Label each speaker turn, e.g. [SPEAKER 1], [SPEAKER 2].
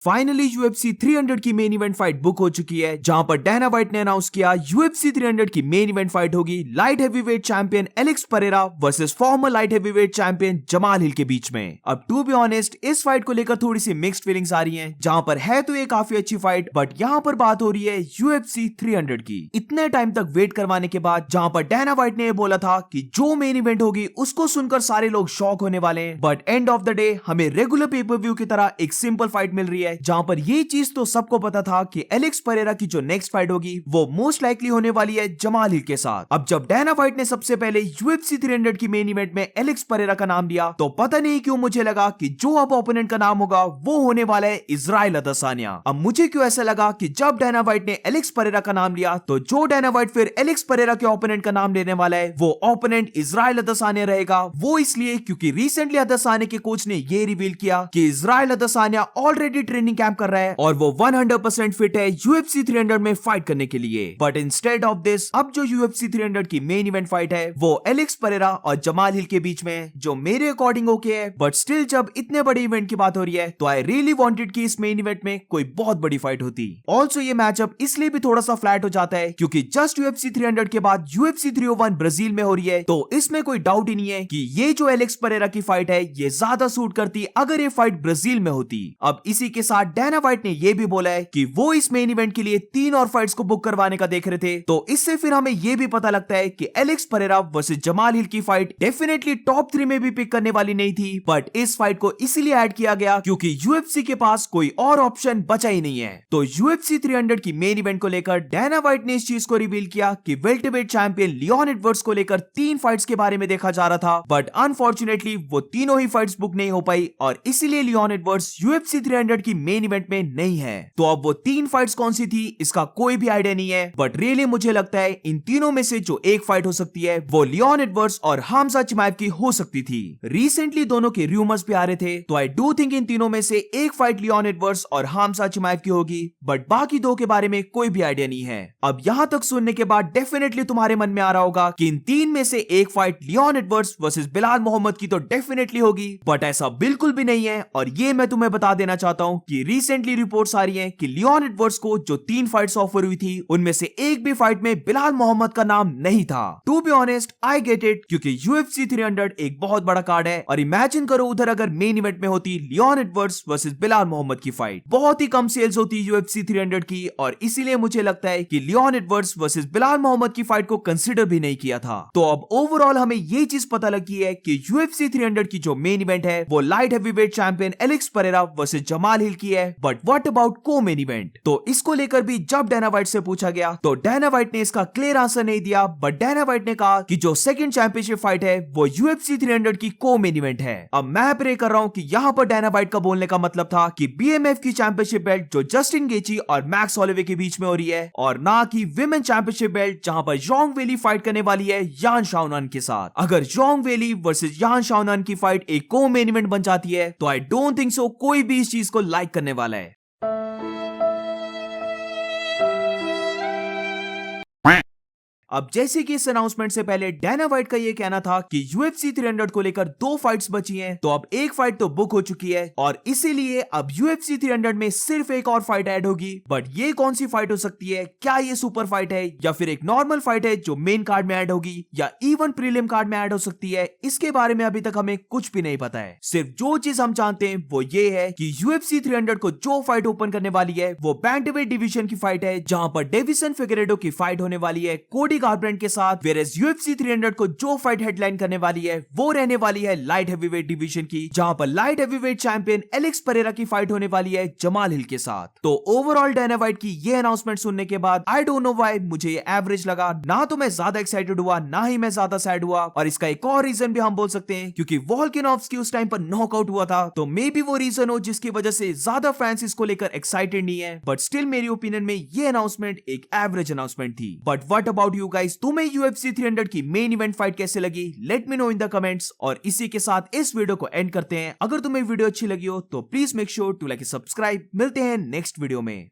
[SPEAKER 1] Finally UFC 300 की main event fight book हो चुकी है, जहां पर डायना व्हाइट ने अनाउंस किया यूएफसी 300 की मेन इवेंट फाइट होगी light heavyweight champion Alex Pereira versus former light heavyweight champion Jamal Hill के बीच में। अब टू बी ऑनेस्ट इस फाइट को लेकर थोड़ी सी मिक्स्ड फीलिंग्स आ रही हैं, जहां पर है तो ये काफी अच्छी फाइट, बट यहां पर बात हो रही है यूएफसी 300 की। इतने टाइम तक वेट करवाने के बाद जहां पर डायना व्हाइट ने बोला था कि जो मेन इवेंट होगी उसको सुनकर सारे लोग शॉक होने वाले हैं, but end of the day हमें रेगुलर पेपर व्यू की तरह एक सिंपल फाइट मिल रही है, जहां पर ये चीज तो सबको पता था कि एलेक्स परेरा की जो नेक्स्ट फाइट होगी वो मोस्ट लाइकली होने वाली है जमाल हिल के साथ। अब जब डायना व्हाइट ने सबसे पहले यूएफसी 300 की मेन इवेंट में एलेक्स परेरा का नाम लिया तो पता नहीं क्यों मुझे लगा कि जो अब ओपोनेंट का नाम होगा वो होने वाला है इजराइल अदसानिया। अब मुझे क्यों ऐसा लगा कि जब डायना व्हाइट ने एलेक्स परेरा का नाम लिया तो जो डायना व्हाइट फिर एलेक्स परेरा के ओपोनेंट का नाम लेने वाला है वो ओपोनेंट इजराइल अदसानिया रहेगा। वो इसलिए क्योंकि रिसेंटली अदसानिया के कोच ने ये रिवील किया कि इजराइल अदसानिया ऑलरेडी ट्रेनिंग कैंप कर रहा है और वो 100% फिट है यूएफसी 300 में फाइट करने के लिए। बट इंस्टेड ऑफ दिस अब जो यूएफसी 300 की मेन इवेंट फाइट है वो एलेक्स परेरा और जमाल हिल के बीच में, जो मेरे अकॉर्डिंग ओके है, बट स्टिल जब इतने बड़े इवेंट की बात हो रही है तो आई रियली वांटेड कि इस मेन इवेंट में कोई बहुत बड़ी फाइट होती। ऑल्सो ये मैचअप इसलिए भी थोड़ा सा फ्लैट हो जाता है क्योंकि जस्ट यूएफसी 300 के बाद यूएफसी 301 ब्राजील में हो रही है, तो इसमें कोई डाउट ही नहीं है कि ये जो एलेक्स परेरा की फाइट है ये ज्यादा सूट करती अगर ये फाइट ब्राजील में होती। अब इसी के साथ डायना व्हाइट ने ये भी बोला है कि वो इस मेन इवेंट के लिए 3 और फाइट्स को बुक करवाने का देख रहे थे, तो इससे फिर हमें ये भी पता लगता है कि Alex Pereira versus Jamal Hill की फाइट डेफिनेटली टॉप 3 में भी पिक करने वाली नहीं थी, बट इस फाइट को इसीलिए ऐड किया गया क्योंकि यूएफसी के पास कोई और ऑप्शन बचा ही नहीं है। तो यूएफसी 300 की मेन इवेंट को लेकर डायना व्हाइट ने इस चीज को रिवील किया कि वेल्टरवेट चैंपियन लियोन एडवर्ड्स को लेकर 3 फाइट्स के बारे में देखा जा रहा था, बट अनफॉर्चुनेटली वो तीनों ही फाइट्स बुक नहीं हो पाई और इसीलिए लियोन एडवर्ड्स यूएफसी 300 की मेन इवेंट में नहीं है। तो अब वो 3 फाइट्स कौन सी थी इसका कोई भी आइडिया नहीं है, बट रियली मुझे लगता है इन तीनों में से जो एक फाइट हो सकती है वो लियोन एडवर्ड्स और हमजा चिमाएव की हो सकती थी। रिसेंटली दोनों के रूमर्स भी आ रहे थे, तो आई डू थिंक इन तीनों में से एक फाइट लियोन एडवर्ड्स और हमजा चिमाएव की होगी, बट बाकी 2 के बारे में कोई भी आइडिया नहीं है। अब यहां तक सुनने के बाद डेफिनेटली तुम्हारे मन में आ रहा होगा कि इन 3 में से एक fight Leon Edwards versus Belal Muhammad की तो डेफिनेटली होगी, बट ऐसा बिल्कुल भी नहीं है। और ये मैं तुम्हें बता देना चाहता हूं कि रिसेंटली रिपोर्ट्स आ रही हैं कि लियोन एडवर्ड्स को जो 3 फाइट्स ऑफर हुई थी उनमें से एक भी फाइट में बिलाल मोहम्मद का नाम नहीं था। To be honest I get it, क्योंकि यूएफसी 300 एक बहुत बड़ा कार्ड है और इमेजिन करो उधर अगर मेन इवेंट में होती Leon Edwards versus Belal Muhammad की फाइट, बहुत ही कम सेल्स होती यूएफसी 300 की, और इसीलिए मुझे लगता है कि Leon Edwards versus Belal Muhammad की फाइट को कंसीडर भी नहीं किया था। तो अब ओवरऑल हमें ये चीज पता लगी है कि यूएफसी 300 की जो मेन इवेंट है वो light heavyweight champion Alex Pereira versus Jamal Hill की है, but what about co main event? तो इसको लेकर भी जब डायना व्हाइट से पूछा गया तो डायना व्हाइट ने इसका क्लियर आंसर नहीं दिया, बट डायना व्हाइट ने कहा कि जो सेकंड चैंपियनशिप फाइट है वो यूएफसी 300 की को मेन इवेंट है। अब मैं प्रे कर रहा हूं कि यहां पर डायना व्हाइट का बोलने का मतलब था कि बीएमएफ की चैंपियनशिप बेल्ट जो जस्टिन गेची और मैक्स हॉलोवे के बीच में हो रही है, और ना कि विमेन चैंपियनशिप बेल्ट जहां पर जोंग वेली फाइट करने वाली है यान शाओनान के साथ। अगर जोंग वेली वर्सेस यान शाओनान की फाइट एक को मेन इवेंट बन जाती है तो आई डोंट थिंक सो कोई भी इस चीज को लाइक करने वाला है। अब जैसे कि इस अनाउंसमेंट से पहले डायना व्हाइट का ये कहना था कि यूएफसी 300 को लेकर 2 फाइट्स बची हैं, तो अब एक फाइट तो बुक हो चुकी है और इसीलिए अब यूएफसी 300 में सिर्फ एक और फाइट ऐड होगी। बट ये कौन सी फाइट हो सकती है? क्या ये सुपर फाइट है या फिर एक नॉर्मल फाइट है जो मेन कार्ड में ऐड होगी, या इवन प्रीलिम कार्ड में ऐड हो सकती है? इसके बारे में अभी तक हमें कुछ भी नहीं पता है। सिर्फ जो चीज हम जानते हैं वो ये है कि यूएफसी 300 को जो फाइट ओपन करने वाली है वो बैंटमवेट डिवीजन की फाइट है, जहां पर डेविसन फिगरेडो की फाइट होने वाली है कोडी गारब्रैंड के साथ, वेरेस यूएफसी 300 को जो फाइट हेडलाइन करने वाली है वो रहने वाली है लाइट हेवीवेट डिवीजन की, जहां पर light heavyweight champion Alex Perera की फाइट होने वाली है जमाल हिल के साथ। तो ओवरऑल डायना व्हाइट की ये अनाउंसमेंट सुनने के बाद आई डोंट नो व्हाई मुझे ये एवरेज लगा। ना तो मैं ज्यादा एक्साइटेड हुआ ना ही मैं ज्यादा सैड हुआ, और इसका एक और रीजन भी हम बोल सकते हैं क्योंकि वोल्कानोव्स्की उस टाइम पर नॉकआउट हुआ था, तो मे बी वो रीजन हो जिसकी वजह से ज्यादा फैंस इसको लेकर एक्साइटेड नहीं है। बट स्टिल मेरी ओपिनियन में ये अनाउंसमेंट एक एवरेज अनाउंसमेंट थी। But what about you guys? तुम्हें यूएफसी 300 की मेन इवेंट फाइट कैसे लगी? Let me know in the comments. और इसी के साथ इस वीडियो को एंड करते हैं। अगर तुम्हें वीडियो अच्छी लगी हो तो please make sure to like subscribe. मिलते हैं नेक्स्ट वीडियो में।